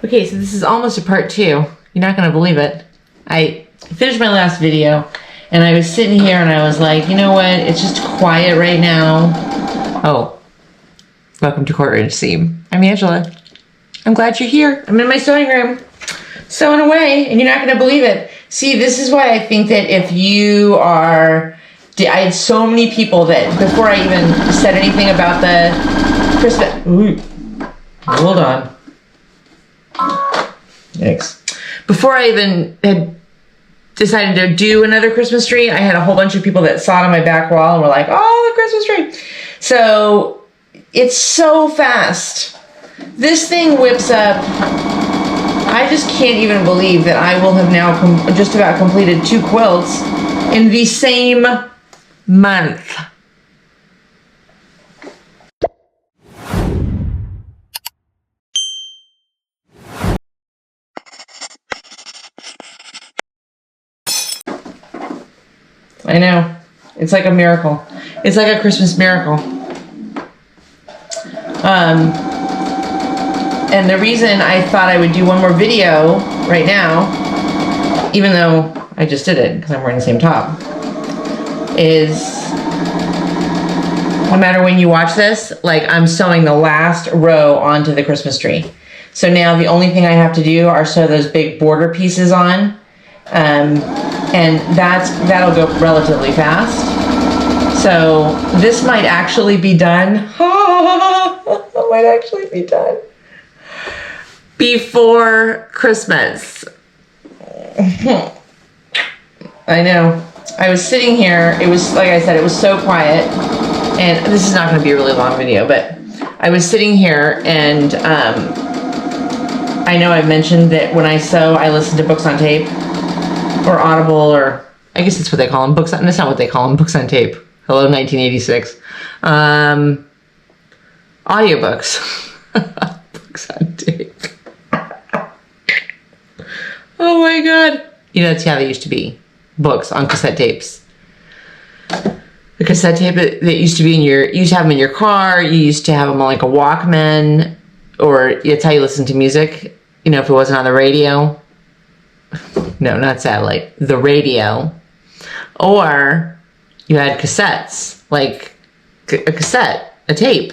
Okay, so this is almost a part 2. You're not going to believe it. I finished my last video, and I was sitting here, and I was like, you know what? It's just quiet right now. Oh, welcome to Courtridge Seam. I'm Angela. I'm glad you're here. I'm in my sewing room, sewing away, and you're not going to believe it. See, this is why I think that if you are... I had so many people that, before I even said anything about the Christmas... Ooh, hold on. Yikes. Before I even had decided to do another Christmas tree, I had a whole bunch of people that saw it on my back wall and were like, oh, the Christmas tree. So it's so fast. This thing whips up. I just can't even believe that I will have now just about completed 2 quilts in the same month. I know. It's like a miracle. It's like a Christmas miracle. And the reason I thought I would do one more video right now, even though I just did it because I'm wearing the same top, is no matter when you watch this, like I'm sewing the last row onto the Christmas tree. So now the only thing I have to do are sew those big border pieces on. And that'll go relatively fast. So this might actually be done. It might actually be done before Christmas. I know. I was sitting here. It was, like I said, it was so quiet. And this is not going to be a really long video, but I was sitting here and I know I've mentioned that when I sew, I listen to books on tape. Or Audible, or I guess that's what they call them. Books on, that's not what they call them. Books on tape. Hello, 1986. Audiobooks. Books on tape. Oh my God. You know, that's how they used to be. Books on cassette tapes. The cassette tape that used to be in your, you used to have them in your car. You used to have them on like a Walkman, or that's how you listen to music. You know, if it wasn't on the radio. No, not satellite. The radio. Or you had cassettes, like a cassette, a tape.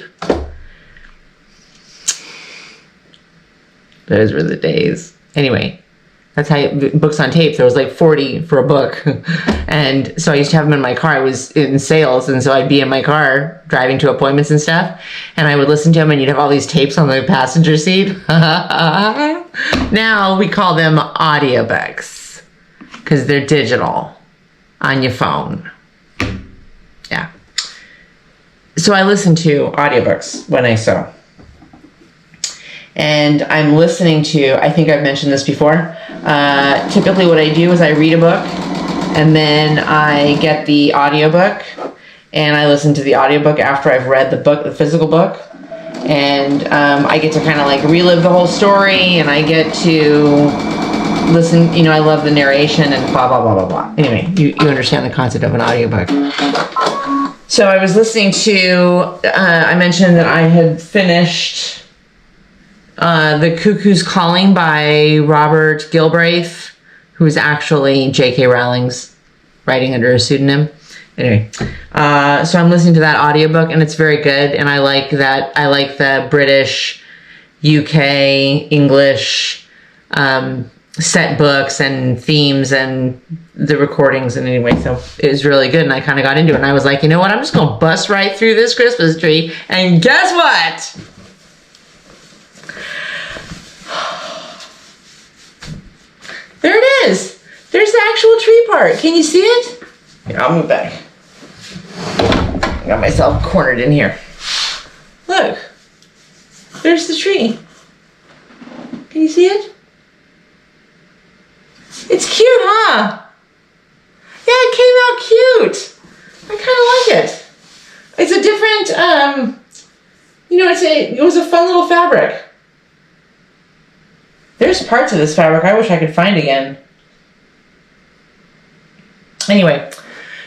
Those were the days. Anyway, that's how books on tape. There was like 40 for a book. And so I used to have them in my car. I was in sales, and so I'd be in my car driving to appointments and stuff, and I would listen to them, and you'd have all these tapes on the passenger seat. Now we call them audiobooks because they're digital on your phone. Yeah. So I listen to audiobooks when I sew. And I'm listening to, I think I've mentioned this before, typically what I do is I read a book, and then I get the audiobook, and I listen to the audiobook after I've read the book, the physical book, and I get to kind of like relive the whole story, and I get to listen, you know, I love the narration and blah, blah, blah, blah, blah. Anyway, you understand the concept of an audiobook. So I was listening to, I mentioned that I had finished The Cuckoo's Calling by Robert Galbraith, who is actually J.K. Rowling's writing under a pseudonym. Anyway, so I'm listening to that audiobook, and it's very good, and I like that. I like the British, UK, English set books and themes and the recordings, and anyway, so it was really good, and I kind of got into it, and I was like, you know what, I'm just going to bust right through this Christmas tree, and guess what? There it is. There's the actual tree part. Can you see it? Here, I'll move back. I got myself cornered in here. Look. There's the tree. Can you see it? It's cute, huh? Yeah, it came out cute. I kind of like it. It's a different, you know, it was a fun little fabric. There's parts of this fabric I wish I could find again. Anyway,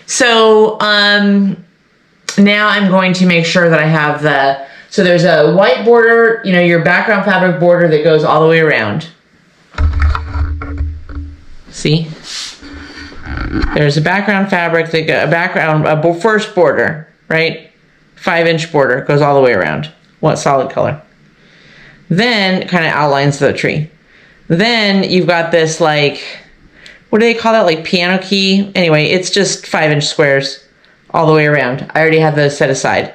so now I'm going to make sure that I have the So there's a white border, you know, your background fabric border that goes all the way around. See? There's a background fabric, a first border, right? 5-inch border, goes all the way around. What solid color? Then kind of outlines the tree. Then you've got this, like, what do they call that? Like piano key? Anyway, it's just 5-inch squares all the way around. I already have those set aside,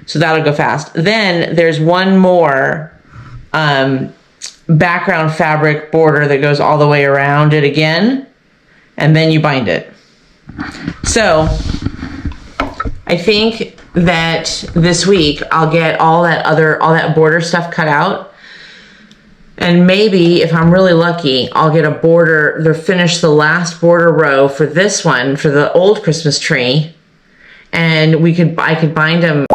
so that'll go fast. Then there's one more background fabric border that goes all the way around it again, and then you bind it. So I think that this week I'll get all that border stuff cut out. And maybe if I'm really lucky, I'll get a border, finish the last border row for this one, for the old Christmas tree. And I could bind them.